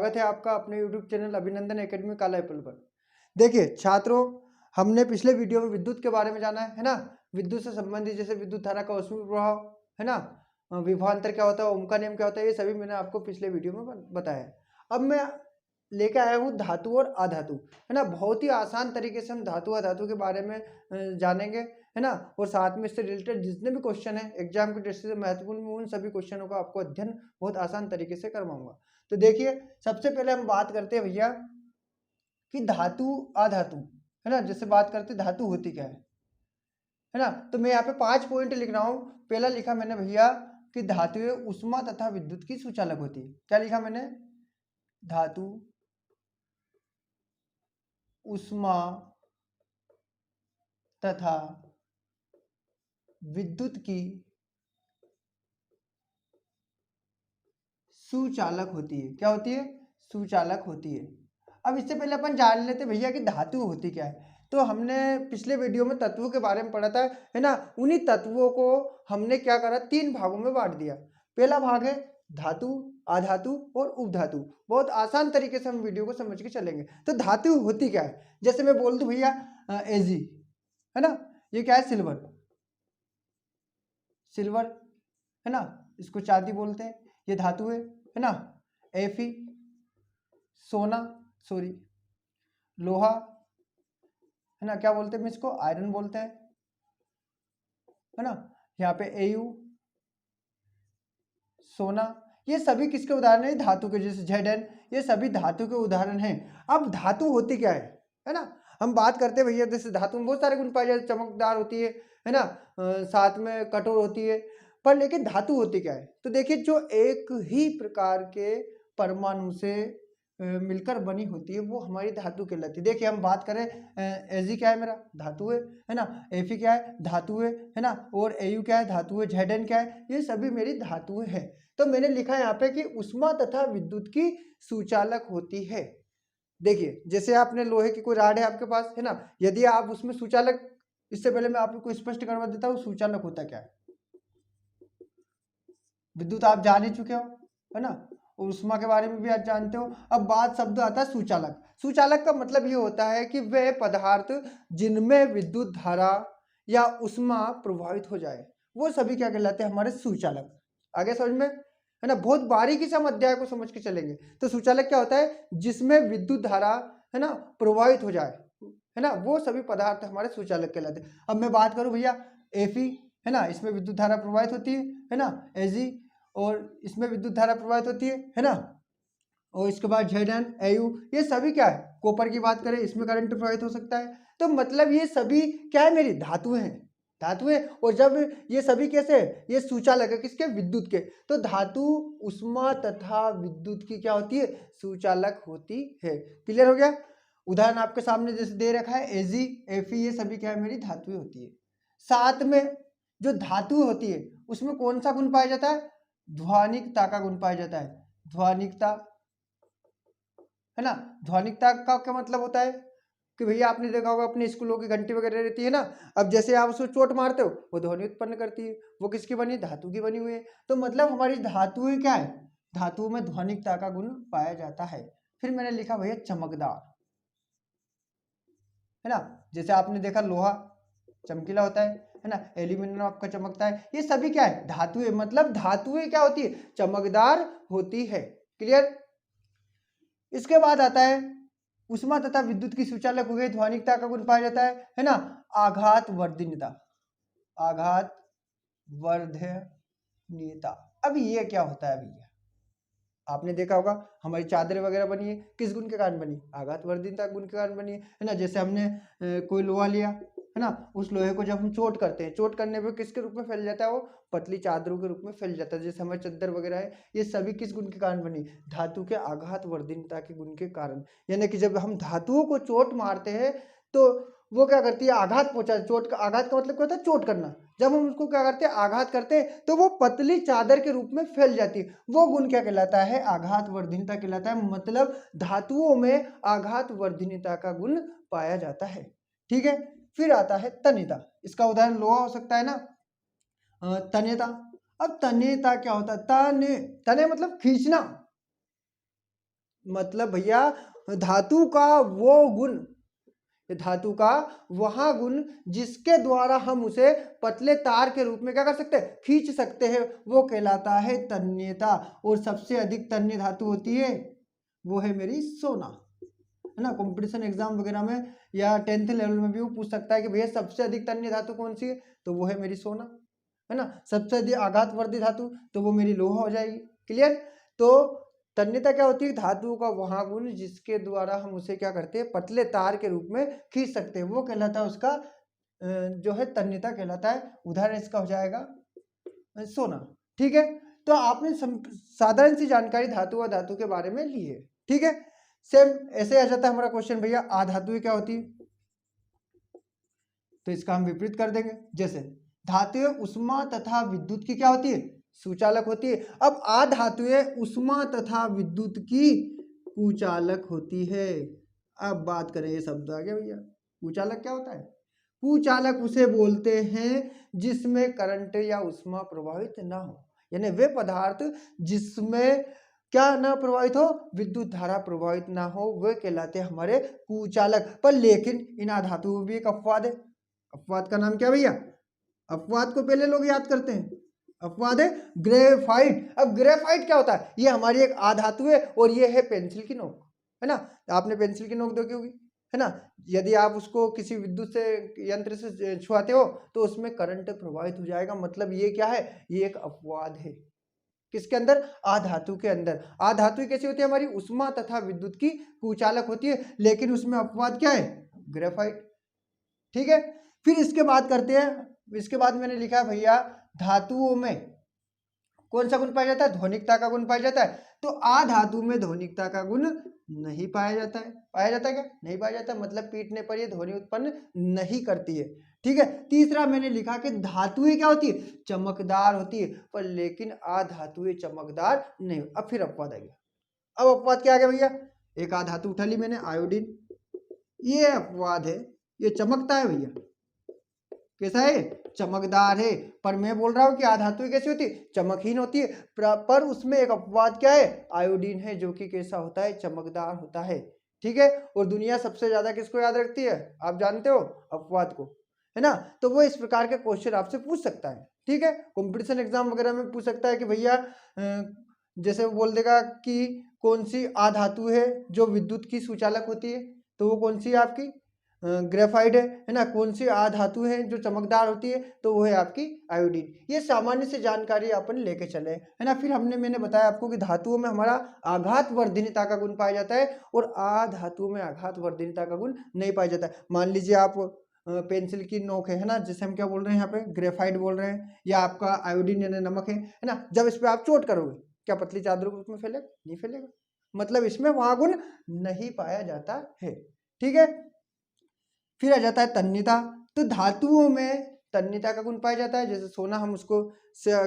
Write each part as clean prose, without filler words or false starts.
स्वागत है आपका अपने यूट्यूब चैनल अभिनंदन एकेडमी काला एप्पल पर। देखिए छात्रों, हमने पिछले वीडियो में विद्युत के बारे में जाना है ना। विद्युत से संबंधित जैसे विद्युत धारा का ऊष्मीय प्रभाव है ना, विभवांतर क्या होता है, ओम का नियम क्या होता है, ये सभी मैंने आपको पिछले वीडियो में बताया है। अब मैं लेके आया हूँ धातु और अधातु, है ना। बहुत ही आसान तरीके से हम धातु अधातु के बारे में जानेंगे, है ना। और साथ में इससे रिलेटेड जितने भी क्वेश्चन है एग्जाम की दृष्टि से महत्वपूर्ण, उन सभी क्वेश्चनों का आपको अध्ययन बहुत आसान तरीके से करवाऊंगा। तो देखिए सबसे पहले हम बात करते हैं भैया कि धातु अधातु, है ना। जैसे बात करते धातु होती क्या है ना। तो मैं यहाँ पे 5 पॉइंट लिख रहा हूँ। पहला लिखा मैंने भैया कि धातुएं उष्मा तथा विद्युत की सुचालक होती है। क्या लिखा मैंने? धातु उष्मा तथा विद्युत की सुचालक होती है। क्या होती है? सुचालक होती है। अब इससे पहले अपन जान लेते भैया कि धातु होती क्या है। तो हमने पिछले वीडियो में तत्वों के बारे में पढ़ा था, है ना। उन्हीं तत्वों को हमने क्या करा, 3 भागों में बांट दिया। पहला भाग है धातु, अधातु और उपधातु। बहुत आसान तरीके से हम वीडियो को समझ के चलेंगे। तो धातु होती क्या है, जैसे मैं बोल दूं भैया एजी, है ना। ये क्या है? सिल्वर, सिल्वर, है ना। इसको चांदी बोलते हैं, ये धातु है ना। एफी सोना, सॉरी लोहा, है ना। क्या बोलते हैं इसको? आयरन बोलते हैं, है ना। यहाँ पे एयू सोना, ये सभी किसके उदाहरण है? धातु के। जैसे Zn, ये सभी धातु के उदाहरण हैं। अब धातु होती क्या है ना। हम बात करते हैं भैया, जैसे धातु में बहुत सारे गुण पाए जाते, चमकदार होती है ना, साथ में कठोर होती है। पर लेकिन धातु होती क्या है? तो देखिए जो एक ही प्रकार के परमाणु से मिलकर बनी होती है वो हमारी धातु कहलाती है। देखिए हम बात करें एजी क्या है? मेरा धातु है ना। एफी क्या है? धातु है ना। और एयू क्या है? धातु है। Zn क्या है? ये सभी मेरी धातुएं हैं। तो मैंने लिखा है यहाँ पे कि उष्मा तथा विद्युत की सुचालक होती है। देखिए जैसे आपने लोहे की कोई राड है आपके पास, है ना। यदि आप उसमें सुचालक, इससे पहले मैं आपको स्पष्ट करवा देता हूँ सुचालक होता क्या है। विद्युत आप जान ही चुके हो, है ना। और उष्मा के बारे में भी आप जानते हो। अब बात शब्द आता है सुचालक। सुचालक का मतलब ये होता है कि वह पदार्थ जिनमें विद्युत धारा या उष्मा प्रभावित हो जाए वो सभी क्या कहलाते हैं? हमारे सुचालक। आगे समझ में, है ना। बहुत बारीकी से हम अध्याय को समझ के चलेंगे। तो सुचालक क्या होता है? जिसमें विद्युत धारा, है ना, प्रभावित हो जाए, है ना, वो सभी पदार्थ हमारे सुचालक कहलाते हैं। अब मैं बात करूं भैया एफी, है ना, इसमें विद्युत धारा प्रवाहित होती है ना। एजी, और इसमें विद्युत धारा प्रवाहित होती है ना। और इसके बाद Zn, एयू, ये सभी क्या है? कॉपर की बात करें इसमें करंट प्रवाहित हो सकता है। तो मतलब ये सभी क्या है? मेरी धातुएं हैं, धातुएं। और जब ये सभी कैसे है? ये सुचालक है किसके? विद्युत के। तो धातु उष्मा तथा विद्युत की क्या होती है? सुचालक होती है। क्लियर हो गया? उदाहरण आपके सामने जैसे दे रखा है एजी, एफी, ये सभी क्या है? मेरी धातुएं होती है। साथ में जो धातु होती है उसमें कौन सा गुण पाया जाता है? ध्वनिकता का गुण पाया जाता है। ध्वनिकता, है ना। ध्वनिकता का क्या मतलब होता है कि भैया आपने देखा होगा अपने स्कूलों की घंटी वगैरह रहती है ना। अब जैसे आप उसको चोट मारते हो वो ध्वनि उत्पन्न करती है। वो किसकी बनी? धातु की बनी हुई है। तो मतलब हमारी धातुएं क्या है? धातुओं में ध्वनिकता का गुण पाया जाता है। फिर मैंने लिखा भैया चमकदार, है ना। जैसे आपने देखा लोहा चमकीला होता है ना। एल्यूमिनियम आपका चमकता है। ये सभी क्या है? धातुएं। मतलब धातुएं क्या होती है? चमकदार होती है। क्लियर? इसके बाद आता है उष्मा तथा विद्युत की सुचालक हो गई, ध्वनिकता का गुण पाया जाता है ना। आघात वर्धनीयता, आघात वर्धनीयता। अब ये क्या होता है भैया? आपने देखा होगा हमारी चादरें वगैरह बनी है किस गुण के कारण बनी? आघात वर्धनीयता गुण के कारण बनी है ना। जैसे हमने कोई लोहा लिया, है ना, उस लोहे को जब हम चोट करते हैं, चोट करने पे किसके रूप में फैल जाता है? वो पतली चादरों के रूप में फैल जाता है। जैसे हमारी चादर वगैरह है, ये सभी किस गुण के कारण बनी? धातु के आघात वर्धनीयता के गुण के कारण। यानी कि जब हम धातुओं को चोट मारते हैं तो वो क्या करती है? आघात पहुंचा। चोट का, आघात का मतलब क्या होता है? चोट करना। जब हम उसको क्या करते हैं? आघात करते हैं तो वो पतली चादर के रूप में फैल जाती है। वो गुण क्या कहलाता है? आघात वर्धनीयता कहलाता है। मतलब धातुओं में आघात वर्धनीयता का गुण पाया जाता है। ठीक है। फिर आता है तन्यता। इसका उदाहरण लोहा हो सकता है ना। तन्यता। अब तन्यता क्या होता है? तने, तने मतलब खींचना, मतलब भैया धातु का वो गुण, धातु का वह गुण जिसके द्वारा हम उसे पतले तार के रूप में क्या कर सकते हैं, खींच सकते हैं, वो कहलाता है तन्यता। और सबसे अधिक तन्य धातु होती है वो है मेरी सोना, है ना। कंपटीशन एग्जाम वगैरह में या 10th लेवल में भी वो पूछ सकता है कि भैया सबसे अधिक तन्य धातु कौन सी है, तो वो है मेरी सोना, है ना। सबसे अधिक आघातवर्ती धातु तो वो मेरी लोहा हो जाएगी। क्लियर। तो तन्यता क्या होती है, धातु का वह गुण जिसके द्वारा हम उसे क्या करते हैं, पतले तार के रूप में खींच सकते हैं, वो कहलाता है उसका जो है तन्यता कहलाता है। उदाहरण इसका हो जाएगा सोना। ठीक है। तो आपने साधारण सी जानकारी धातु और धातु के बारे में ली है। ठीक है। सेम ऐसे आ जाता है हमारा क्वेश्चन, भैया आधातुएं क्या होती है, तो इसका हम विपरीत कर देंगे। जैसे धातुएं उष्मा तथा विद्युत की क्या होती है, सुचालक होती है। अब आधातुएं उष्मा तथा विद्युत की कुचालक होती है। अब बात करें, ये शब्द आ गया भैया, कुचालक क्या होता है, कुचालक उसे बोलते हैं जिसमें करंट या उष्मा प्रवाहित ना हो, यानी वे पदार्थ जिसमें क्या ना प्रवाहित हो, विद्युत धारा प्रवाहित ना हो, वे कहलाते हैं हमारे कुचालक। पर लेकिन इन आधातुओं में भी एक अपवाद है। अपवाद का नाम क्या भैया, अपवाद को पहले लोग याद करते हैं, अपवाद है ग्रेफाइट। अब ग्रेफाइट क्या होता है, ये हमारी एक आधातु है और ये है पेंसिल की नोक, है ना। आपने पेंसिल की नोक देखी होगी, है ना। यदि आप उसको किसी विद्युत से यंत्र से छुआते हो तो उसमें करंट प्रवाहित हो जाएगा, मतलब ये क्या है, ये एक अपवाद है। किसके अंदर, आधातु के अंदर। आधातु कैसी होती है, हमारी उष्मा तथा विद्युत की कुचालक होती है, लेकिन उसमें अपवाद क्या है, ग्रेफाइट। ठीक है। फिर इसके बाद करते हैं, इसके बाद मैंने लिखा है भैया धातुओं में कौन सा गुण पाया जाता है, ध्वनिकता का गुण पाया जाता है। तो आधातु में ध्वनिकता का गुण नहीं पाया जाता है। पाया जाता है क्या, नहीं पाया जाता, मतलब पीटने पर ये ध्वनि उत्पन्न नहीं करती है। ठीक है। तीसरा मैंने लिखा कि धातुएं क्या होती है, चमकदार होती है, पर लेकिन आधातुएं चमकदार नहीं। अब फिर अपवाद आ गया। अब अपवाद क्या आ गया भैया, एक आधातु उठा ली मैंने, आयोडीन, ये अपवाद है, ये चमकता है भैया, कैसा है, चमकदार है। पर मैं बोल रहा हूं कि आधातु कैसी होती है, चमकहीन होती है। पर उसमें एक अपवाद क्या है, आयोडीन है, जो कि कैसा होता है, चमकदार होता है। ठीक है। और दुनिया सबसे ज्यादा किसको याद रखती है, आप जानते हो, अपवाद को, है ना। तो वो इस प्रकार के क्वेश्चन आपसे पूछ सकता है। ठीक है। कंपटीशन एग्जाम वगैरह में पूछ सकता है कि भैया जैसे वो बोल देगा कि कौन सी आधातु है जो विद्युत की सुचालक होती है, तो वो कौन सी है आपकी, ग्रेफाइट है ना। कौन सी आधातु है जो चमकदार होती है, तो वो है आपकी आयोडीन। ये सामान्य से जानकारी अपन लेके चले, है ना। फिर मैंने बताया आपको कि धातुओं में हमारा आघात वर्धनीयता का गुण पाया जाता है और आधातुओं में आघात वर्धनीयता का गुण नहीं पाया जाता है। मान लीजिए आप पेंसिल की नोक है ना, जिसे हम क्या बोल रहे हैं यहाँ पे, ग्रेफाइट बोल रहे हैं, या आपका आयोडीन यानी नमक है ना। जब इस पे आप चोट करोगे, क्या पतली चादरों के उसमें फैलेगा, नहीं फैलेगा, मतलब इसमें वहां गुण नहीं पाया जाता है। ठीक है। फिर आ जाता है तन्यता। तो धातुओं में तन्यता का गुण पाया जाता है। जैसे सोना, हम उसको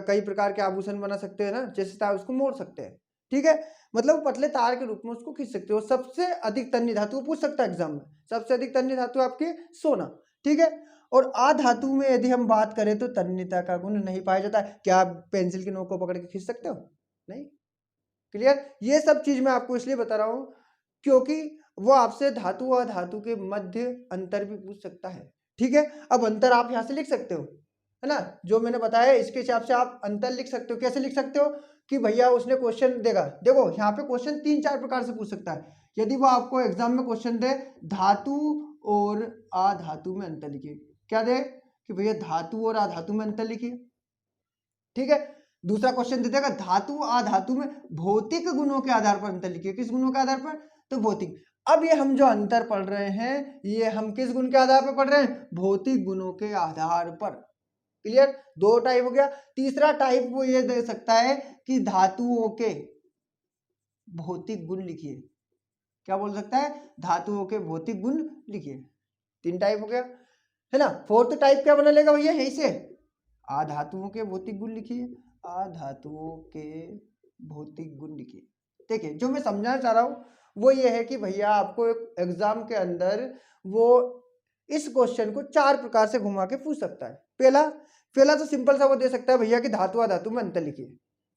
कई प्रकार के आभूषण बना सकते हैं ना, जैसे तार उसको मोड़ सकते हैं। ठीक है। मतलब पतले तार के रूप में उसको खींच सकते हो। सबसे अधिक तन्य धातु पूछ सकता है एग्जाम में, सबसे अधिक तन्य धातु आपकी सोना। ठीक है। और आधातु में यदि हम बात करें तो तन्यता का गुण नहीं पाया जाता है। क्या आप पेंसिल की नोक को पकड़ के खींच सकते हो, नहीं। क्लियर। ये सब चीज मैं आपको इसलिए बता रहा हूं क्योंकि वो आपसे धातु और धातु के मध्य अंतर भी पूछ सकता है। ठीक है। अब अंतर आप यहां से लिख सकते हो, है ना, जो मैंने बताया इसके हिसाब से आप अंतर लिख सकते हो। कैसे लिख सकते हो कि भैया उसने क्वेश्चन देगा, देखो यहाँ पे क्वेश्चन 3-4 प्रकार से पूछ सकता है। यदि वो आपको एग्जाम में क्वेश्चन दे धातु और अधातु में अंतर लिखिए, क्या दे कि भैया धातु और अधातु में अंतर लिखिए। ठीक है। दूसरा क्वेश्चन दे देगा धातु अधातु में भौतिक गुणों के आधार पर अंतर लिखिए। किस गुणों के आधार पर, तो भौतिक। अब ये हम जो अंतर पढ़ रहे हैं, ये हम किस गुण के आधार पर पढ़ रहे हैं, भौतिक गुणों के आधार पर। क्लियर। दो टाइप हो गया। तीसरा टाइप वो ये दे सकता है कि धातुओं के भौतिक गुण लिखिए। क्या बोल सकता है, धातुओं के भौतिक गुण लिखिए। 3 टाइप हो गया, है ना। फोर्थ टाइप क्या बना लेगा भैया, यहीं से आधातुओं के भौतिक गुण लिखिए, आधातुओं के भौतिक गुण लिखिए। देखिए जो मैं समझाना चाह रहा हूं वो ये है कि भैया आपको एग्जाम के अंदर वो इस क्वेश्चन को 4 प्रकार से घुमा के पूछ सकता है। पहला तो सिंपल सा वो दे सकता है भैया कि धातु अधातु में अंतर लिखिए।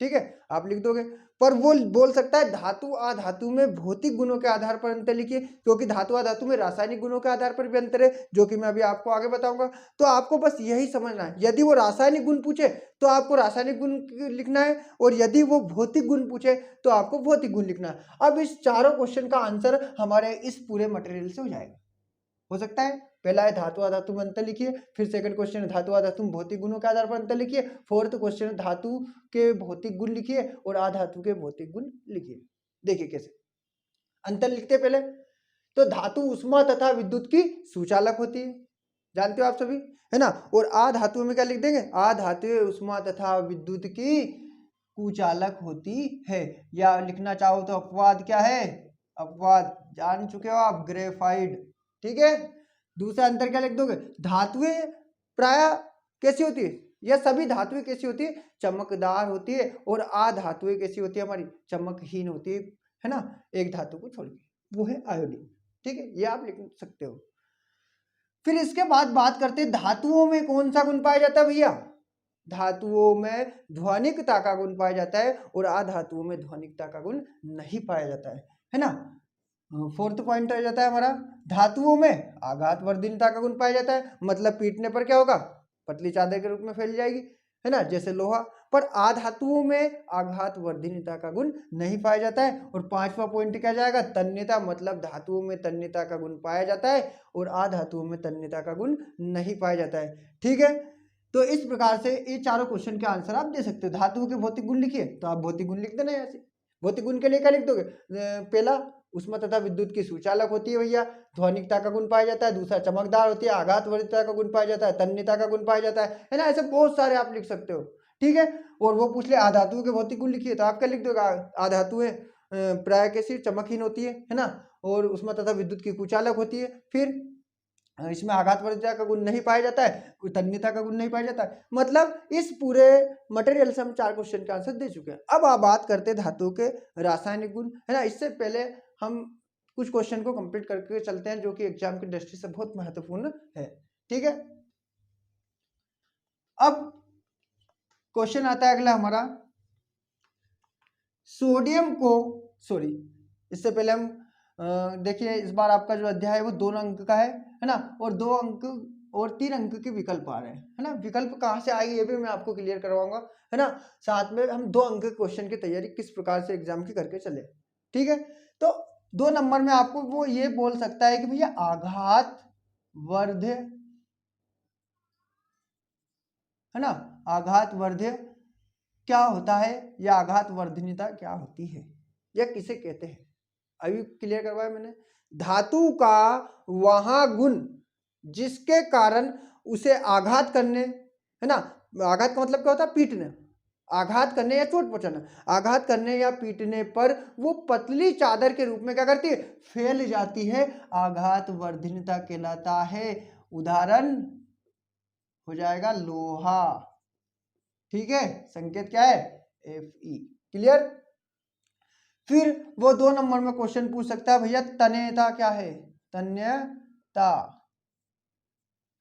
ठीक है, आप लिख दोगे। पर वो बोल सकता है धातु अधातु में भौतिक गुणों के आधार पर अंतर लिखिए, क्योंकि धातु अधातु में रासायनिक गुणों के आधार पर भी अंतर है, जो कि मैं अभी आपको आगे बताऊंगा। तो आपको बस यही समझना है, यदि वो रासायनिक गुण पूछे तो आपको रासायनिक गुण लिखना है, और यदि वो भौतिक गुण पूछे तो आपको भौतिक गुण लिखना है। अब इस चारों क्वेश्चन का आंसर हमारे इस पूरे मटेरियल से हो जाएगा। हो सकता है पहला है धातु अधातु में अंतर लिखिए, फिर सेकंड क्वेश्चन है धातु अधातु में भौतिक गुणों के आधार पर अंतर लिखिए, फोर्थ क्वेश्चन है धातु के भौतिक गुण लिखिए और अधातु के भौतिक गुण लिखिए। देखिए कैसे अंतर लिखते हैं पहले। तो धातु उष्मा तथा विद्युत की सुचालक होती है, जानते हो आप सभी, है ना। और अधातु में क्या लिख देंगे, अधातु उष्मा तथा विद्युत की कुचालक होती है, या लिखना चाहो तो अपवाद क्या है, अपवाद जान चुके हो आप, ग्रेफाइट। ठीक है, दूसरा अंतर क्या लिख दोगे, धातुएं प्राय कैसी होती है, यह सभी धातुएं कैसी होती है, चमकदार होती है, और अधातुएं कैसी होती है, हमारी चमकहीन होती है ना, एक धातु को छोड़ के, वो है आयोडीन। ठीक है, ये आप लिख सकते हो। फिर इसके बाद बात करते हैं धातुओं में कौन सा गुण पाया जाता है भैया, धातुओं में ध्वनिकता का गुण पाया जाता है, और अधातुओं में ध्वनिकता का गुण नहीं पाया जाता है ना। फोर्थ पॉइंट आ जाता है हमारा, धातुओं में आघात वर्धनीयता का गुण पाया जाता है, मतलब पीटने पर क्या होगा, पतली चादर के रूप में फैल जाएगी, है ना, जैसे लोहा। पर अधातुओं में आघात वर्धनीयता का गुण नहीं पाया जाता है। और पांचवा पॉइंट क्या जाएगा, तन्यता, मतलब धातुओं में तन्यता का गुण पाया जाता है और अधातुओं में तन्यता का गुण नहीं पाया जाता है। ठीक है, तो इस प्रकार से ये चारों क्वेश्चन के आंसर आप दे सकते हो। धातुओं के भौतिक गुण लिखिए, तो आप भौतिक गुण लिख देना यहाँ से। भौतिक गुण के लिए क्या लिख दोगे, पहला उष्मा तथा विद्युत की सुचालक होती है भैया, ध्वनिकता का गुण पाया जाता है, दूसरा चमकदार होती है, आघात वर्धनीयता का गुण पाया जाता है, तन्यता का गुण पाया जाता है ना, ऐसे बहुत सारे आप लिख सकते हो। ठीक है, और वो पूछ ले अधातुओं के भौतिक गुण लिखिए, तो आप क्या लिख दोगे, अधातुएं प्राय कैसी चमकहीन होती है ना, और उष्मा तथा विद्युत की कुचालक होती है। फिर इसमें आघात वर्धनीयता का गुण नहीं पाया जाता है, तन्यता का गुण नहीं पाया जाता है। मतलब इस पूरे मटेरियल से हम चार क्वेश्चन का आंसर दे चुके हैं। अब आप बात करते हैं धातु के रासायनिक गुण, है ना। इससे पहले हम कुछ क्वेश्चन को कंप्लीट करके चलते हैं, जो कि एग्जाम की दृष्टि से बहुत महत्वपूर्ण है। ठीक है, अब क्वेश्चन आता है अगला हमारा, सोडियम को, सॉरी इससे पहले हम देखिए, इस बार आपका जो अध्याय है वो 2 अंक का है ना, और 2 अंक और 3 अंक के विकल्प आ रहे हैं, है ना। विकल्प कहाँ से आएगी ये भी मैं आपको क्लियर करवाऊंगा, है ना। साथ में हम 2 अंक के क्वेश्चन की तैयारी किस प्रकार से एग्जाम की करके चले। ठीक है, तो 2 नंबर में आपको वो ये बोल सकता है कि भैया आघात वर्ध्य, है ना, आघात वर्ध्य क्या होता है, या आघात वर्धनीयता क्या होती है, या किसे कहते हैं। अभी क्लियर करवाया मैंने, धातु का वहां गुण जिसके कारण उसे आघात करने, है ना, आघात का मतलब क्या होता है, पीटने, आघात करने या चोट पहुंचाना, आघात करने या पीटने पर वो पतली चादर के रूप में क्या करती है, फैल जाती है, आघात वर्धनीयता कहलाता है। उदाहरण हो जाएगा लोहा। ठीक है, संकेत क्या है, Fe। क्लियर। फिर वो 2 नंबर में क्वेश्चन पूछ सकता है, भैया तन्यता क्या है, तन्यता,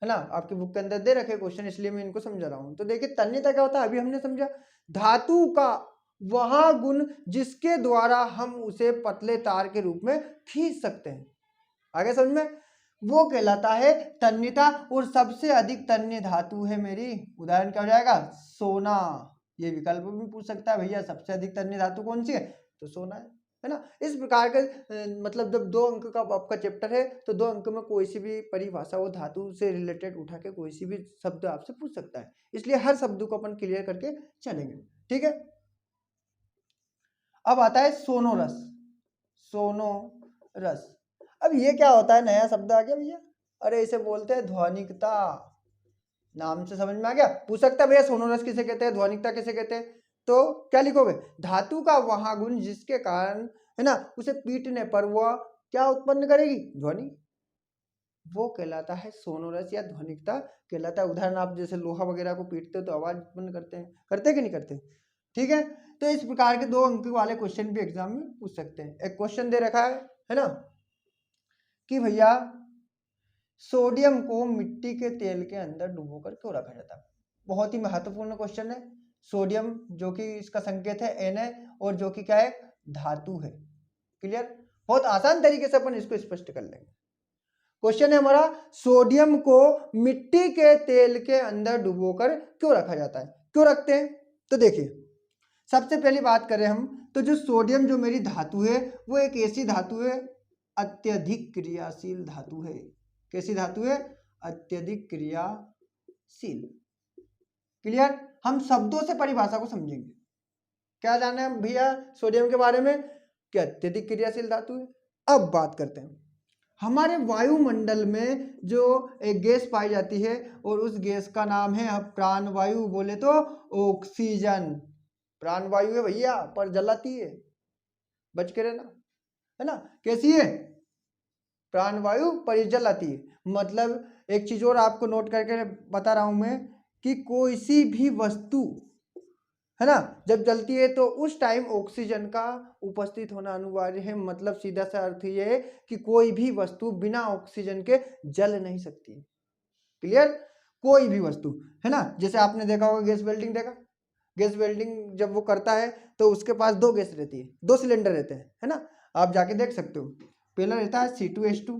है ना, आपकी बुक के अंदर दे रखे क्वेश्चन, इसलिए मैं इनको समझा रहा हूं। तो देखिए तन्यता क्या होता है, अभी हमने समझा, धातु का वह गुण जिसके द्वारा हम उसे पतले तार के रूप में खींच सकते हैं, आगे समझ में, वो कहलाता है तन्यता। और सबसे अधिक तन्य धातु है मेरी, उदाहरण क्या हो जाएगा, सोना। ये विकल्प भी पूछ सकता है, भैया सबसे अधिक तन्य धातु कौन सी है, तो सोना है ना। इस प्रकार के मतलब जब 2 अंक का आपका चैप्टर है, तो 2 अंक में कोई सी भी परिभाषा वो धातु से रिलेटेड उठा के कोई सी भी शब्द आपसे पूछ सकता है, इसलिए हर शब्द को अपन क्लियर करके चलेंगे। ठीक है, अब आता है सोनोरस। सोनोरस, अब ये क्या होता है, नया शब्द आ गया भैया, अरे इसे बोलते हैं ध्वनिकता। नाम से समझ में आ गया, पूछ सकता है भैया सोनोरस किसे कहते हैं, ध्वनिकता किसे कहते हैं, तो क्या लिखोगे, धातु का वह गुण जिसके कारण, है ना, उसे पीटने पर वह क्या उत्पन्न करेगी, ध्वनि, वो कहलाता है सोनोरस या ध्वनिकता कहलाता है। उदाहरण आप जैसे लोहा वगैरह को पीटते हो तो आवाज उत्पन्न करते हैं कि नहीं करते। ठीक है, तो इस प्रकार के 2 अंक वाले क्वेश्चन भी एग्जाम में पूछ सकते हैं। एक क्वेश्चन दे रखा है ना, कि भैया सोडियम को मिट्टी के तेल के अंदर डुबोकर क्यों रखा जाता है। बहुत ही महत्वपूर्ण क्वेश्चन है। सोडियम जो कि इसका संकेत है Na, और जो कि क्या है, धातु है। क्लियर, बहुत आसान तरीके से अपन इसको स्पष्ट कर लेंगे। क्वेश्चन है हमारा, सोडियम को मिट्टी के तेल के अंदर डुबोकर क्यों रखा जाता है, क्यों रखते हैं? तो देखिए, सबसे पहली बात करें हम तो जो सोडियम जो मेरी धातु है वो एक ऐसी धातु है, अत्यधिक क्रियाशील धातु है। कैसी धातु है? अत्यधिक क्रियाशील। क्लियर, हम शब्दों से परिभाषा को समझेंगे। क्या जाना है भैया सोडियम के बारे में? कि अत्यधिक क्रियाशील धातु है। अब बात करते हैं, हमारे वायुमंडल में जो एक गैस पाई जाती है और उस गैस का नाम है प्राणवायु, बोले तो ऑक्सीजन। प्राणवायु है भैया, पर जलाती है, बच के रहना, है ना। कैसी है? प्राणवायु पर जलाती है। मतलब एक चीज और आपको नोट करके बता रहा हूं मैं कि कोई सी भी वस्तु, है ना, जब जलती है तो उस टाइम ऑक्सीजन का उपस्थित होना अनिवार्य है। मतलब सीधा सा अर्थ ये है कि कोई भी वस्तु बिना ऑक्सीजन के जल नहीं सकती। क्लियर, कोई भी वस्तु, है ना। जैसे आपने देखा होगा गैस वेल्डिंग, देखा, गैस वेल्डिंग जब वो करता है तो उसके पास दो गैस रहती है, दो सिलेंडर रहते हैं, है ना। आप जाके देख सकते हो, पहला रहता है C2H2,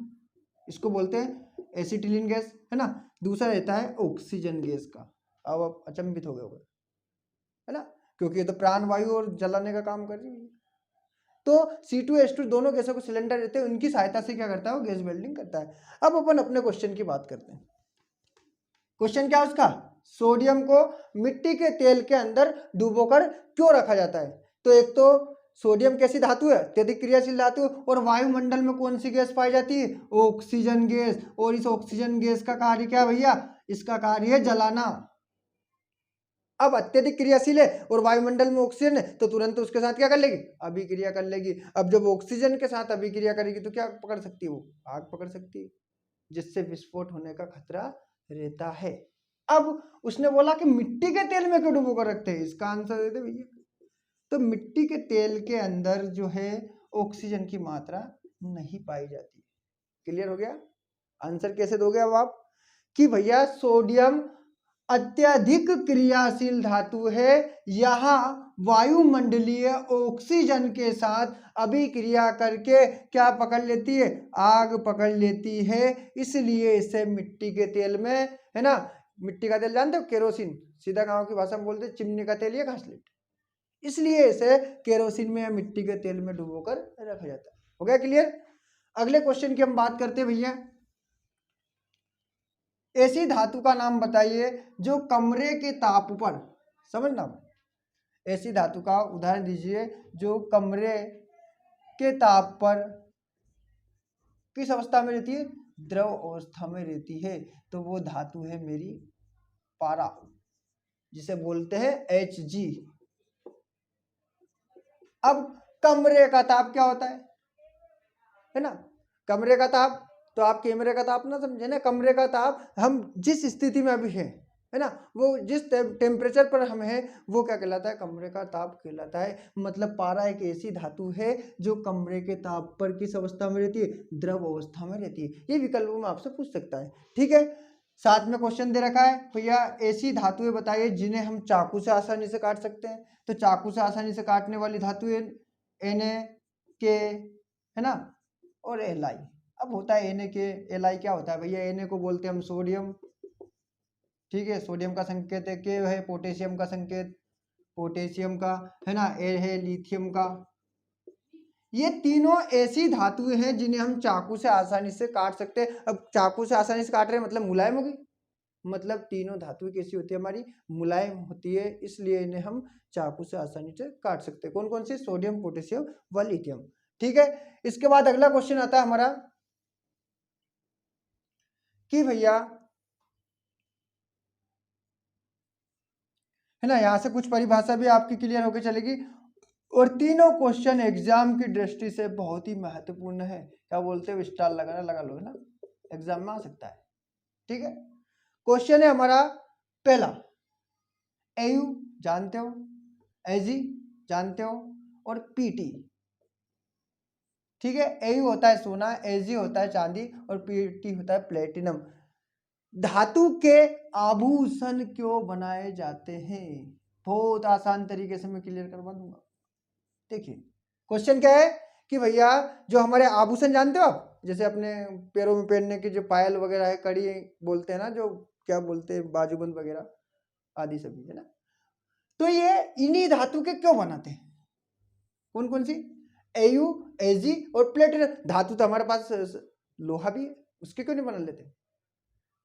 इसको बोलते हैं एसिटिलीन गैस, है ना। दूसरा रहता है ऑक्सीजन गैस का। अब आप अचंभित हो गए होगे, है ना, क्योंकि ये तो प्राणवायु और जलाने का काम कर रही है। तो C2H2 दोनों गैसों को सिलेंडर रहते हैं, उनकी सहायता से क्या करता है वो गैस वेल्डिंग करता है। अब अपन अपने क्वेश्चन की बात करते हैं। क्वेश्चन क्या है उसका? सोडियम को मिट्टी के तेल के अंदर डुबोकर क्यों रखा जाता है? तो एक तो सोडियम कैसी धातु है? अत्यधिक क्रियाशील धातु। और वायुमंडल में कौन सी गैस पाई जाती है? Oxygen gas. और इस ऑक्सीजन गैस का कार्य क्या है भैया? इसका कार्य है जलाना। अब अत्यधिक क्रियाशील है और वायुमंडल में ऑक्सीजन है तो तुरंत उसके साथ क्या कर लेगी? अभिक्रिया कर लेगी। अब जब ऑक्सीजन के साथ अभिक्रिया करेगी तो क्या पकड़ सकती है वो? आग पकड़ सकती है, जिससे विस्फोट होने का खतरा रहता है। अब उसने बोला कि मिट्टी के तेल में क्यों डुबो कर रखते हैं, इसका आंसर दे दे भैया। तो मिट्टी के तेल के अंदर जो है ऑक्सीजन की मात्रा नहीं पाई जाती। क्लियर हो गया? आंसर कैसे दोगे अब आप कि भैया सोडियम अत्यधिक क्रियाशील धातु है, यह वायुमंडलीय ऑक्सीजन के साथ अभिक्रिया करके क्या पकड़ लेती है? आग पकड़ लेती है। इसलिए इसे मिट्टी के तेल में, है ना, मिट्टी का तेल जानते हो, केरोसिन, सीधा गांव की भाषा में बोलते हैं चिमनी का तेल या घासलेट, इसलिए इसे केरोसिन में या मिट्टी के तेल में डुबोकर रखा जाता है। हो गया क्लियर? अगले क्वेश्चन की हम बात करते हैं भैया, ऐसी धातु का नाम बताइए जो कमरे के ताप पर, समझना, ऐसी धातु का उदाहरण दीजिए जो कमरे के ताप पर किस अवस्था में रहती है? द्रव अवस्था में रहती है। तो वो धातु है मेरी पारा, जिसे बोलते हैं Hg। अब कमरे का ताप क्या होता है ना, कमरे का ताप, तो आप कैमरे का ताप ना समझे ना, कमरे का ताप हम जिस स्थिति में अभी है ना, वो जिस टेम्परेचर पर हम है वो क्या कहलाता है? कमरे का ताप कहलाता है। मतलब पारा एक ऐसी धातु है जो कमरे के ताप पर किस अवस्था में रहती है? द्रव अवस्था में रहती है। ये विकल्पों में आपसे पूछ सकता है, ठीक है। साथ में क्वेश्चन दे रखा है भैया, ऐसी धातुएं बताइए जिन्हें हम चाकू से आसानी से काट सकते हैं। तो चाकू से आसानी से काटने वाली धातुएं Na, K, है ना, और Li। अब होता है Na, K, Li क्या होता है भैया? Na को बोलते हैं हम सोडियम, ठीक है, सोडियम का संकेत है, K है पोटेशियम का संकेत, पोटेशियम का, है ना, A है लिथियम का। ये तीनों ऐसी धातुएं हैं जिन्हें हम चाकू से आसानी से काट सकते हैं। अब चाकू से आसानी से काट रहे हैं मतलब मुलायम होगी, मतलब तीनों धातुएं कैसी होती है? हमारी मुलायम होती है, इसलिए इन्हें हम चाकू से आसानी से काट सकते हैं। कौन कौन सी? सोडियम, पोटेशियम व लिथियम, ठीक है। इसके बाद अगला क्वेश्चन आता है हमारा कि भैया, है ना, यहां से कुछ परिभाषा भी आपकी क्लियर होकर चलेगी और तीनों क्वेश्चन एग्जाम की दृष्टि से बहुत ही महत्वपूर्ण है। क्या बोलते हो? स्टार लगाना लगा लो, है ना, एग्जाम में आ सकता है, ठीक है। क्वेश्चन है हमारा पहला, एयू जानते हो, एजी जानते हो, और पीटी, ठीक है। एयू होता है सोना, एजी होता है चांदी, और पीटी होता है प्लेटिनम। धातु के आभूषण क्यों बनाए जाते हैं? बहुत आसान तरीके से मैं क्लियर करवा दूंगा। देखिए क्वेश्चन क्या है कि भैया जो हमारे आभूषण जानते हो आप, जैसे अपने पैरों में पहनने की जो पायल वगैरह है, कड़ी बोलते हैं ना, जो क्या बोलते हैं, बाजूबंद वगैरह आदि सभी, है ना। तो ये इन्हीं धातु के क्यों बनाते हैं? कौन कौन सी? एयू, एजी और प्लेटिनम। धातु तो हमारे पास लोहा भी है, उसके क्यों नहीं बना लेते?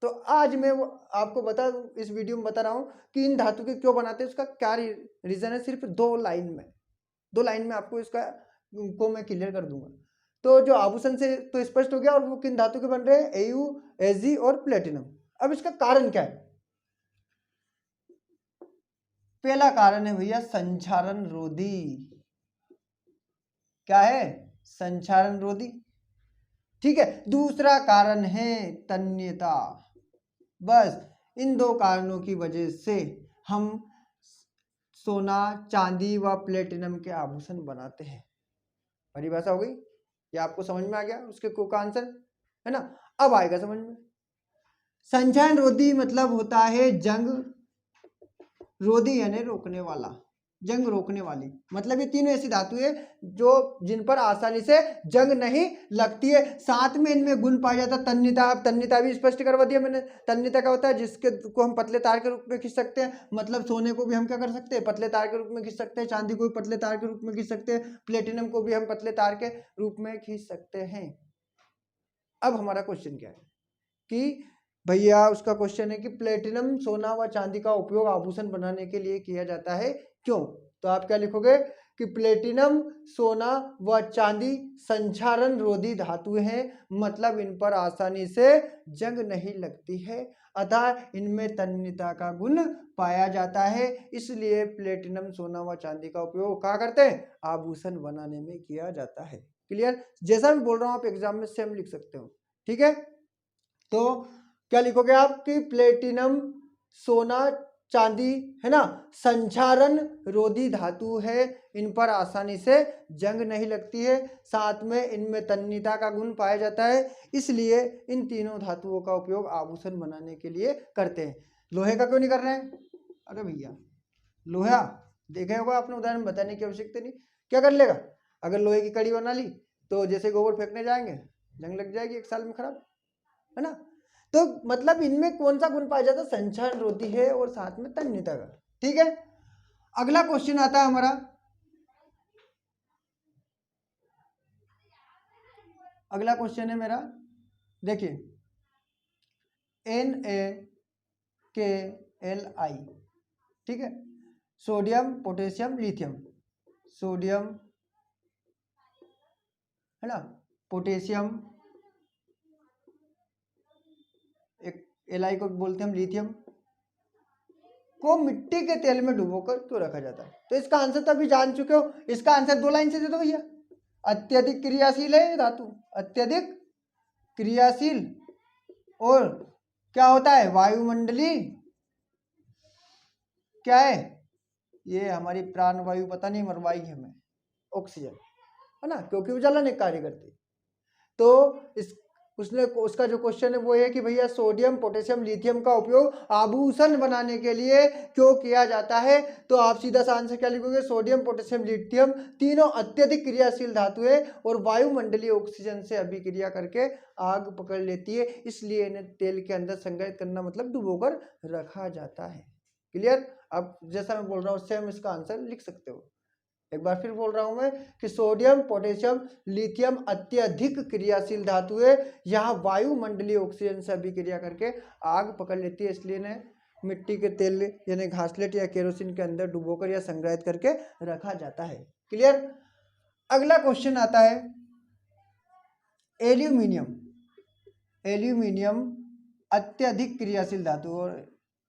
तो आज मैं वो आपको इस वीडियो में बता रहा हूँ कि इन धातु के क्यों बनाते हैं, उसका क्या रीजन है। सिर्फ 2 लाइन में आपको इसका को मैं क्लियर कर दूंगा। तो जो आभूषण से तो स्पष्ट हो गया, और वो किन धातु के बन रहे हैं? एयू, एजी और प्लेटिनम। अब इसका कारण क्या है? पहला कारण है भैया संक्षारण रोधी। क्या है? संक्षारण रोधी। ठीक है। दूसरा कारण है तन्यता। बस इन 2 कारणों की वजह से हम सोना, चांदी व प्लेटिनम के आभूषण बनाते हैं। परिभाषा हो गई, ये आपको समझ में आ गया उसके को का आंसर, है ना। अब आएगा समझ में। संक्षारण रोधी मतलब होता है जंग रोधी, यानी रोकने वाला, जंग रोकने वाली। मतलब ये तीनों ऐसी धातु है जो जिन पर आसानी से जंग नहीं लगती है। साथ में इनमें गुण पाया जाता है तन्यता। तन्यता भी स्पष्ट करवा दिया मैंने। तन्यता क्या होता है? जिसके को हम पतले तार के रूप में खींच सकते हैं। मतलब सोने को भी हम क्या कर सकते हैं? पतले तार के रूप में खींच सकते हैं। चांदी को भी पतले तार के रूप में खींच सकते हैं। प्लेटिनम को भी हम पतले तार के रूप में खींच सकते हैं। अब हमारा क्वेश्चन क्या है कि भैया उसका क्वेश्चन है कि प्लेटिनम, सोना व चांदी का उपयोग आभूषण बनाने के लिए किया जाता है, क्यों? तो आप क्या लिखोगे कि प्लेटिनम, सोना व चांदी संक्षारण रोधी धातु हैं, मतलब इन पर आसानी से जंग नहीं लगती है, अतः इनमें तन्यता का गुण पाया जाता है। इसलिए प्लेटिनम, सोना व चांदी का उपयोग क्या करते हैं? आभूषण बनाने में किया जाता है। क्लियर? जैसा मैं बोल रहा हूं आप एग्जाम में सेम लिख सकते हो। ठीक है। तो क्या लिखोगे आप कि प्लेटिनम, सोना, चांदी, है ना, संक्षारण रोधी धातु है, इन पर आसानी से जंग नहीं लगती है, साथ में इनमें तन्यता का गुण पाया जाता है, इसलिए इन तीनों धातुओं का उपयोग आभूषण बनाने के लिए करते हैं। लोहे का क्यों नहीं कर रहे हैं? अरे भैया लोहा देखा होगा आपने, उदाहरण बताने की आवश्यकता नहीं। क्या कर लेगा? अगर लोहे की कड़ी बना ली तो जैसे गोबर फेंकने जाएंगे, जंग लग जाएगी 1 साल में, खराब, है ना। तो मतलब इनमें कौन सा गुण पाया जाता है? संक्षारण रोधी है और साथ में तन्यता का। ठीक है। अगला क्वेश्चन आता है हमारा, अगला क्वेश्चन है मेरा, देखिए NaKLi। ठीक है। Sodium, potassium, lithium. सोडियम, है ना, पोटेशियम, एक Li को बोलते हैं हम लिथियम, को मिट्टी के तेल में डुबोकर क्यों रखा जाता है? तो इसका आंसर तो अभी जान चुके हो। इसका आंसर 2 लाइन से दे दो भैया। अत्यधिक क्रियाशील है धातु, अत्यधिक क्रियाशील, और क्या होता है? वायुमंडलीय, क्या है? ये हमारी प्राण वायु पता नहीं मरवाई हमें, ऑक्सीजन, है ना, क्योंकि वो जलाने कार्य करती। तो उसका जो क्वेश्चन है वो है कि भैया सोडियम, पोटेशियम, लिथियम का उपयोग आभूषण बनाने के लिए क्यों किया जाता है? तो आप सीधा सा आंसर क्या लिखोगे? सोडियम, पोटेशियम, लिथियम तीनों अत्यधिक क्रियाशील धातु है और वायुमंडलीय ऑक्सीजन से अभिक्रिया करके आग पकड़ लेती है, इसलिए इन्हें तेल के अंदर संग्रहित करना मतलब डुबोकर रखा जाता है। क्लियर? अब जैसा मैं बोल रहा हूँ सेम इसका आंसर लिख सकते हो। एक बार फिर बोल रहा हूं मैं कि सोडियम, पोटेशियम, लिथियम अत्यधिक क्रियाशील धातु है, यह वायुमंडलीय ऑक्सीजन से अभिक्रिया करके आग पकड़ लेती है, इसलिए इन्हें मिट्टी के तेल यानी घासलेट या केरोसिन के अंदर डुबोकर या संग्रहित करके रखा जाता है। क्लियर? अगला क्वेश्चन आता है एल्यूमिनियम। एल्यूमिनियम अत्यधिक क्रियाशील धातु, और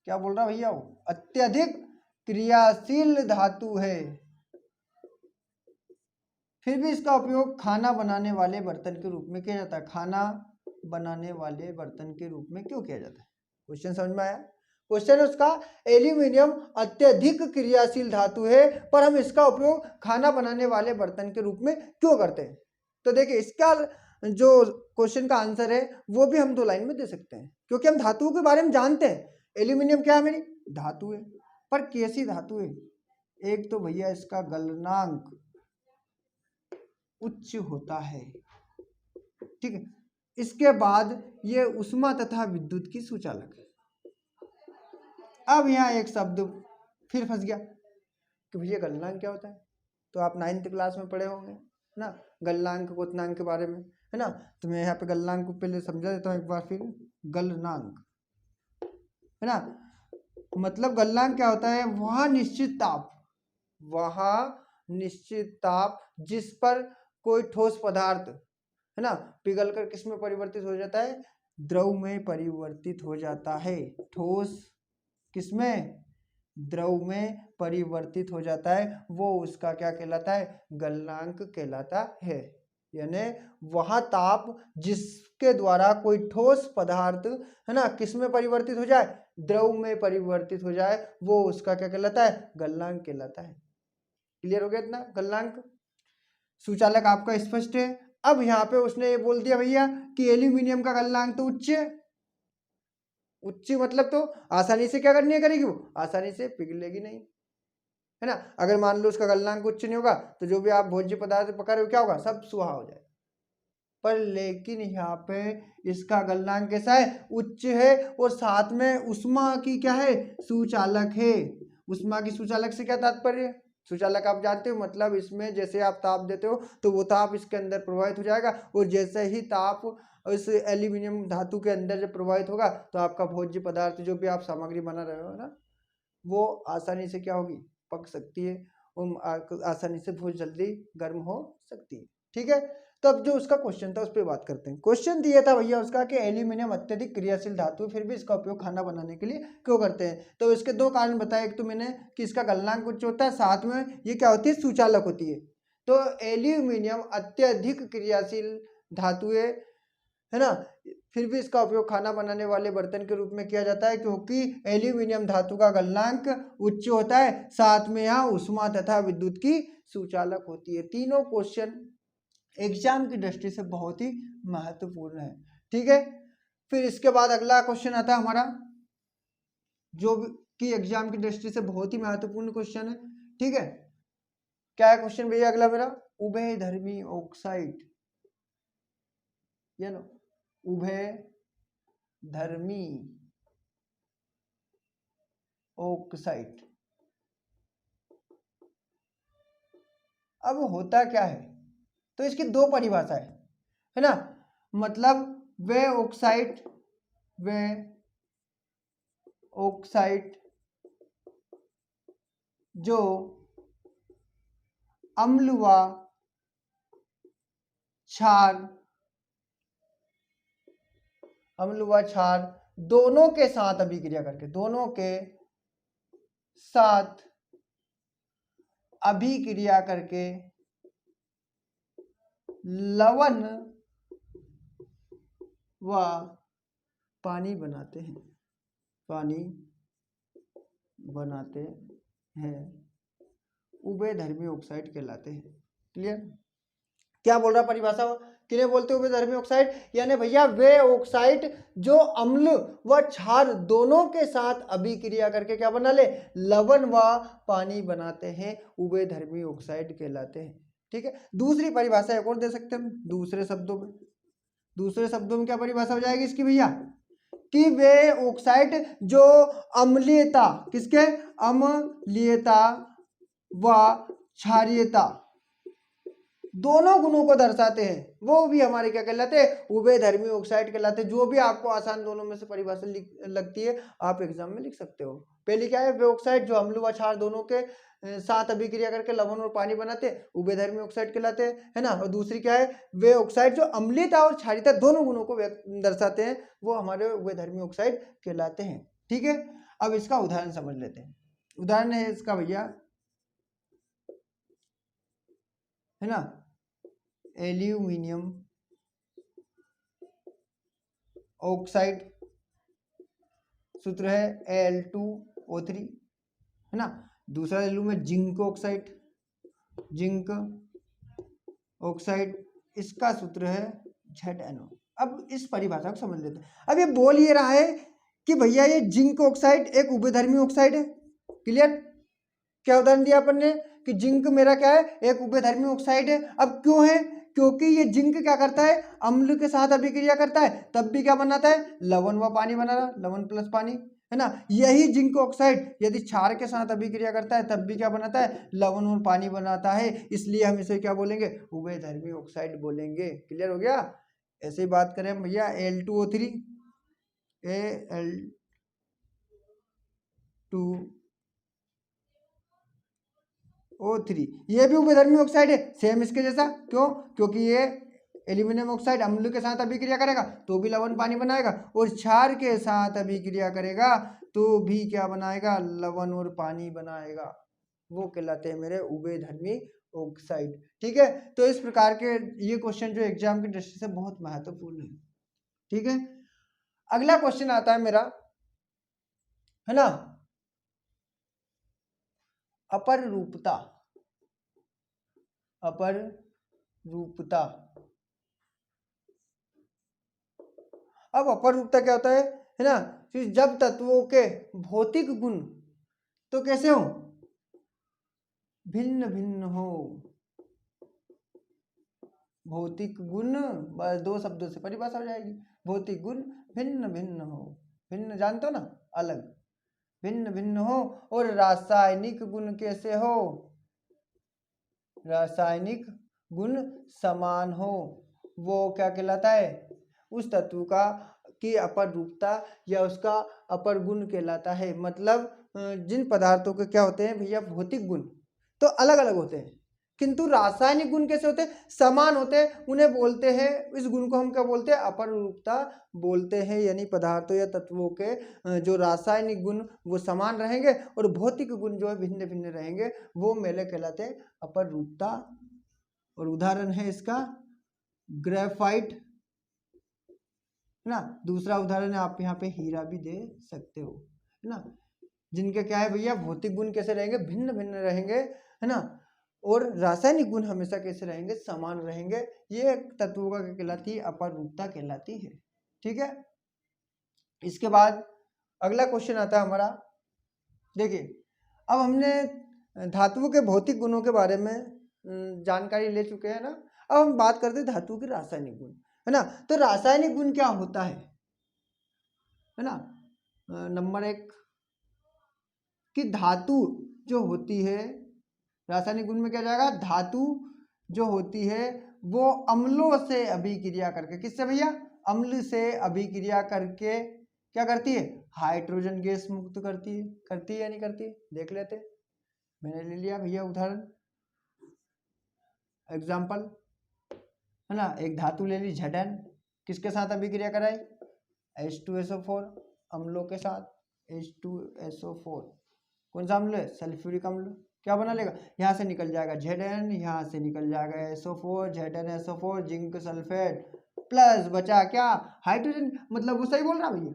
क्या बोल रहा भैया वो अत्यधिक क्रियाशील धातु है, फिर भी इसका उपयोग खाना बनाने वाले बर्तन के रूप में किया जाता है। खाना बनाने वाले बर्तन के रूप में क्यों किया जाता है? क्वेश्चन समझ में आया? क्वेश्चन है उसका, एल्यूमिनियम अत्यधिक क्रियाशील धातु है पर हम इसका उपयोग खाना बनाने वाले बर्तन के रूप में क्यों करते हैं? तो देखिए इसका जो क्वेश्चन का आंसर है वो भी हम 2 लाइन में दे सकते हैं, क्योंकि हम धातुओं के बारे में जानते हैं। एल्यूमिनियम क्या है? मेरी धातु है, पर कैसी धातु है? एक तो भैया इसका गलनांक उच्च होता है। ठीक है, इसके बाद ये ऊष्मा तथा विद्युत की सुचालक है। अब यहाँ एक शब्द फिर फंस गया कि भैया गलनांक क्या होता है। तो आप 9th क्लास में पढ़े होंगे ना गलनांक क्वोथनांक के बारे में, है ना। तो मैं यहाँ पे गलनांक को पहले समझा देता हूँ एक बार फिर। गलनांक है ना, मतलब गलनांक क्या होता है, वह निश्चित ताप जिस पर कोई ठोस पदार्थ है ना पिघलकर किस में परिवर्तित हो जाता है, द्रव में परिवर्तित हो जाता है। ठोस किसमें, द्रव में परिवर्तित हो जाता है, वो उसका क्या कहलाता है, गलनांक कहलाता है। यानी वह ताप जिसके द्वारा कोई ठोस पदार्थ है ना किस में परिवर्तित हो जाए, द्रव में परिवर्तित हो जाए, वो उसका क्या कहलाता है, गलनांक कहलाता है। क्लियर हो गया इतना। गलनांक सुचालक आपका स्पष्ट है। अब यहाँ पे उसने ये बोल दिया भैया कि एल्यूमिनियम का गलनांक तो उच्च है। उच्च मतलब तो आसानी से क्या करनी है, करेगी वो आसानी से पिघलेगी नहीं, है ना। अगर मान लो उसका गलनांक उच्च नहीं होगा तो जो भी आप भोज्य पदार्थ पका रहे हो क्या होगा, सब सुहा हो जाएगा। पर लेकिन यहाँ पे इसका गलनांक कैसा है, उच्च है, और साथ में ऊष्मा की क्या है, सुचालक है। ऊष्मा की सुचालक से क्या तात्पर्य है, सुचालक आप जानते हो, मतलब इसमें जैसे आप ताप देते हो तो वो ताप इसके अंदर प्रवाहित हो जाएगा, और जैसे ही ताप इस एल्यूमिनियम धातु के अंदर जब प्रवाहित होगा तो आपका भोज्य पदार्थ जो भी आप सामग्री बना रहे हो ना, वो आसानी से क्या होगी, पक सकती है, और आसानी से बहुत जल्दी गर्म हो सकती है। ठीक है, तो अब जो उसका क्वेश्चन था उस पर बात करते हैं। क्वेश्चन दिया था भैया उसका कि एल्यूमिनियम अत्यधिक क्रियाशील धातु है, फिर भी इसका उपयोग खाना बनाने के लिए क्यों करते हैं। तो इसके दो कारण बताए, एक तो मैंने कि इसका गलनांक उच्च होता है, साथ में ये क्या होती है, सुचालक होती है। तो एल्यूमिनियम अत्यधिक क्रियाशील धातु है ना, फिर भी इसका उपयोग खाना बनाने वाले बर्तन के रूप में किया जाता है, क्योंकि एल्यूमिनियम धातु का गलनांक उच्च होता है, साथ में यहाँ ऊष्मा तथा विद्युत की सुचालक होती है। तीनों क्वेश्चन एग्जाम की दृष्टि से बहुत ही महत्वपूर्ण है। ठीक है, फिर इसके बाद अगला क्वेश्चन आता है हमारा, जो कि एग्जाम की दृष्टि से बहुत ही महत्वपूर्ण क्वेश्चन है। ठीक है, क्या है क्वेश्चन भैया अगला मेरा, उभयधर्मी ऑक्साइड, या ना उभयधर्मी ऑक्साइड। अब होता क्या है, तो इसकी दो परिभाषाएं है ना, मतलब वे ऑक्साइड जो अम्ल व क्षार दोनों के साथ अभिक्रिया करके, दोनों के साथ अभिक्रिया करके लवण व पानी बनाते हैं, उभयधर्मी ऑक्साइड कहलाते हैं। क्लियर, क्या बोल रहा परिभाषा, किन्हें बोलते हैं उभयधर्मी ऑक्साइड, यानी भैया वे ऑक्साइड जो अम्ल व क्षार दोनों के साथ अभिक्रिया करके क्या बना ले, लवण व पानी बनाते हैं, उभयधर्मी ऑक्साइड कहलाते हैं। ठीक है, दूसरी परिभाषा एक और दे सकते हैं दूसरे शब्दों में क्या परिभाषा हो जाएगी इसकी भैया, कि वे ऑक्साइड जो अम्लीयता, किसके, अम्लीयता व क्षारीयता दोनों गुणों को दर्शाते हैं, वो भी हमारे क्या कहलाते हैं, उभयधर्मी ऑक्साइड कहलाते हैं। जो भी आपको आसान दोनों में से परिभाषा लगती है आप एग्जाम में लिख सकते हो। पहली क्या है, वे ऑक्साइड जो अम्ल व क्षार दोनों के साथ अभिक्रिया करके लवण और पानी बनाते हैं, उभयधर्मी ऑक्साइड कहलाते हैं, है ना। और दूसरी क्या है, वे ऑक्साइड जो अम्लीयता और क्षारीयता दोनों गुणों को दर्शाते हैं, वो हमारे उभयधर्मी ऑक्साइड कहलाते हैं। ठीक है, अब इसका उदाहरण समझ लेते हैं। उदाहरण है इसका भैया, है ना, एल्यूमिनियम ऑक्साइड, सूत्र है Al2O3, है ना। दूसरा ले लूं मैं जिंक ऑक्साइड, इसका सूत्र है ZnO। अब इस परिभाषा को समझ लेते हैं। अब ये बोल ये रहा है कि भैया ये जिंक ऑक्साइड एक उभयधर्मी ऑक्साइड है। क्लियर, क्या उदाहरण दिया अपन ने कि जिंक मेरा क्या है, एक उभयधर्मी ऑक्साइड है। अब क्यों है, क्योंकि ये जिंक क्या करता है, अम्ल के साथ अभिक्रिया करता है, तब भी क्या बनाता है, लवण व पानी बना रहा, लवण प्लस पानी, है ना। यही जिंक ऑक्साइड यदि क्षार के साथ अभिक्रिया करता है तब भी क्या बनाता है, लवण और पानी बनाता है। इसलिए हम इसे क्या बोलेंगे, उभयधर्मी ऑक्साइड बोलेंगे। क्लियर हो गया। ऐसे ही बात करें भैया Al2O3, Al2O3, ये भी उभयधर्मी ऑक्साइड है, सेम इसके जैसा। क्यों, क्योंकि ये एल्यूमिनियम ऑक्साइड अम्ल के साथ अभिक्रिया करेगा तो भी लवण पानी बनाएगा, और क्षार के साथ अभिक्रिया करेगा तो भी क्या बनाएगा, लवण और पानी बनाएगा। वो कहलाते हैं मेरे उभयधर्मी ऑक्साइड। ठीक है, तो इस प्रकार के ये क्वेश्चन जो एग्जाम की दृष्टि से बहुत महत्वपूर्ण है। ठीक है, अगला क्वेश्चन आता है मेरा, है ना, अपर रूपता। अपर रूपता। अब अपर रूपता क्या होता है ना, कि जब तत्वों के भौतिक गुण तो कैसे हो, भिन्न भिन्न हो। भौतिक गुण, बस दो शब्दों से परिभाषा हो जाएगी, भौतिक गुण भिन्न भिन्न हो। भिन्न जानते हो ना, अलग, भिन्न भिन्न हो। और रासायनिक गुण कैसे हो, रासायनिक गुण समान हो, वो क्या कहलाता है, उस तत्व का की अपर रूपता या उसका अपर गुण कहलाता है। मतलब जिन पदार्थों के क्या होते हैं भैया, भौतिक गुण तो अलग अलग होते हैं, किंतु रासायनिक गुण कैसे होते हैं, समान होते हैं, उन्हें बोलते हैं, इस गुण को हम क्या बोलते हैं, अपर रूपता बोलते हैं। यानी पदार्थों या तत्वों के जो रासायनिक गुण वो समान रहेंगे और भौतिक गुण जो है भिन्न भिन्न रहेंगे, वो मेले कहलाते हैं अपर रूपता। और उदाहरण है इसका ग्रेफाइट, है ना। दूसरा उदाहरण है, आप यहाँ पे हीरा भी दे सकते हो, है ना। जिनके क्या है भैया, भौतिक गुण कैसे रहेंगे, भिन्न भिन्न रहेंगे, है ना, और रासायनिक गुण हमेशा कैसे रहेंगे, समान रहेंगे। ये तत्वों का क्या कहलाती है, अपर रूपता कहलाती है। ठीक है, इसके बाद अगला क्वेश्चन आता है हमारा। देखिए, अब हमने धातुओं के भौतिक गुणों के बारे में जानकारी ले चुके हैं ना। अब हम बात करते हैं धातु के रासायनिक गुण, है ना। तो रासायनिक गुण क्या होता है ना। नंबर एक कि धातु जो होती है, रासायनिक गुण में क्या जाएगा, धातु जो होती है वो अम्लों से अभिक्रिया करके, किससे भैया, अम्ल से अभिक्रिया करके क्या करती है, हाइड्रोजन गैस मुक्त करती है या नहीं करती, देख लेते हैं। मैंने ले लिया भैया उदाहरण, एग्जाम्पल, है ना। एक धातु ले ली Zn, किसके साथ अभिक्रिया कराई, H2SO4, अम्लों के साथ H2SO4, कौन सा अम्ल है, सल्फ्यूरिक अम्ल। क्या बना लेगा, यहाँ से निकल जाएगा Zn, यहाँ से निकल जाएगा SO4, ZnSO4, zinc sulphate, plus बचा क्या, हाइड्रोजन। मतलब वो सही बोल रहा भैया।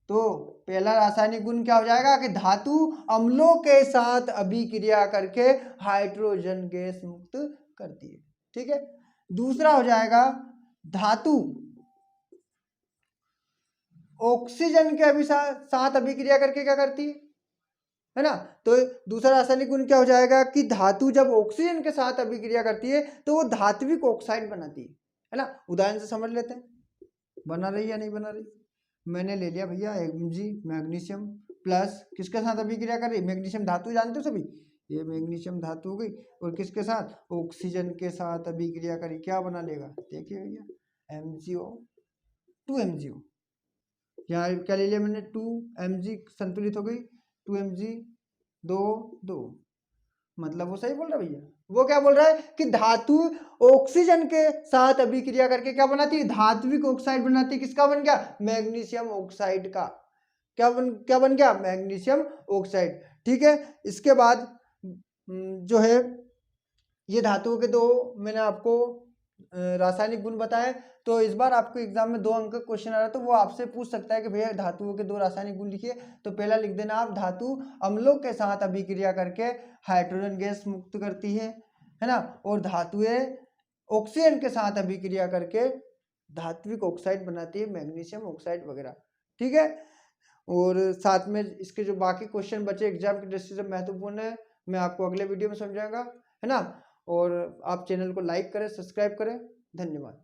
तो पहला रासायनिक गुण क्या हो जाएगा कि धातु अम्लों के साथ अभिक्रिया करके हाइड्रोजन गैस मुक्त करती है। ठीक है, दूसरा हो जाएगा धातु ऑक्सीजन के साथ अभिक्रिया करके क्या करती है ना। तो दूसरा रासायनिक गुण क्या हो जाएगा कि धातु जब ऑक्सीजन के साथ अभिक्रिया करती है तो वो धात्विक ऑक्साइड बनाती है ना। उदाहरण से समझ लेते हैं, बना रही या नहीं बना रही। मैंने ले लिया भैया Mg, मैग्नीशियम, प्लस किसके साथ अभिक्रिया कर रही, मैग्नीशियम धातु जानते हो सभी, ये मैग्नीशियम धातु हो गई, और किसके साथ, ऑक्सीजन के साथ अभिक्रिया करी, क्या बना लेगा, देखिए भैया MgO, 2MgO। यहाँ क्या ले लिया मैंने, 2Mg संतुलित हो गई, 2Mg 2 मतलब वो सही बोल रहा है भैया। वो क्या बोल रहा है कि धातु ऑक्सीजन के साथ अभिक्रिया करके क्या बनाती है, धात्विक ऑक्साइड बनाती है। किसका बन गया, मैग्नीशियम ऑक्साइड का। क्या बन गया, मैग्नीशियम ऑक्साइड। ठीक है, इसके बाद जो है ये धातुओं के दो मैंने आपको रासायनिक गुण बताए। तो इस बार आपको एग्जाम में 2 अंक का क्वेश्चन आ रहा है, तो वो आपसे पूछ सकता है कि भैया धातुओं के 2 रासायनिक गुण लिखिए। तो पहला लिख देना आप, धातु अम्लों के साथ अभिक्रिया करके हाइड्रोजन गैस मुक्त करती है ना। और धातुएं ऑक्सीजन के साथ अभिक्रिया करके धात्विक ऑक्साइड बनाती है, मैग्नीशियम ऑक्साइड वगैरह। ठीक है, और साथ में इसके जो बाकी क्वेश्चन बचे एग्जाम की दृष्टि से महत्वपूर्ण है, मैं आपको अगले वीडियो में समझाऊंगा, है ना। और आप चैनल को लाइक करें, सब्सक्राइब करें। धन्यवाद।